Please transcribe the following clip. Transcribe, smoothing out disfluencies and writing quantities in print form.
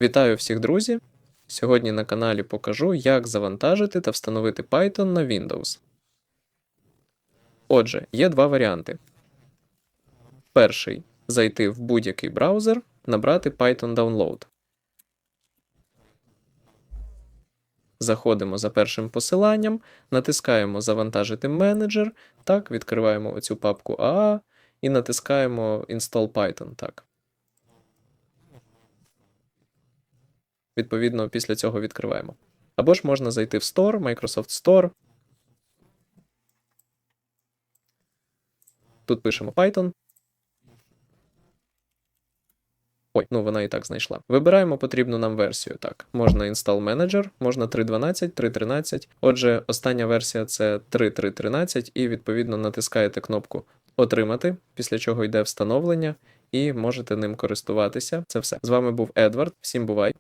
Вітаю всіх, друзі! Сьогодні на каналі покажу, як завантажити та встановити Python на Windows. Отже, є два варіанти. Перший – зайти в будь-який браузер, набрати Python Download. Заходимо за першим посиланням, натискаємо «Завантажити менеджер», так, відкриваємо оцю папку AA і натискаємо «Install Python», так. Відповідно, після цього відкриваємо. Або ж можна зайти в Store, Microsoft Store. Тут пишемо Python. Ой, вона і так знайшла. Вибираємо потрібну нам версію. Так, можна Install Manager, можна 3.12, 3.13. Отже, остання версія це 3.3.13 і, відповідно, натискаєте кнопку «Отримати», після чого йде встановлення і можете ним користуватися. Це все. З вами був Едвард. Всім бувай!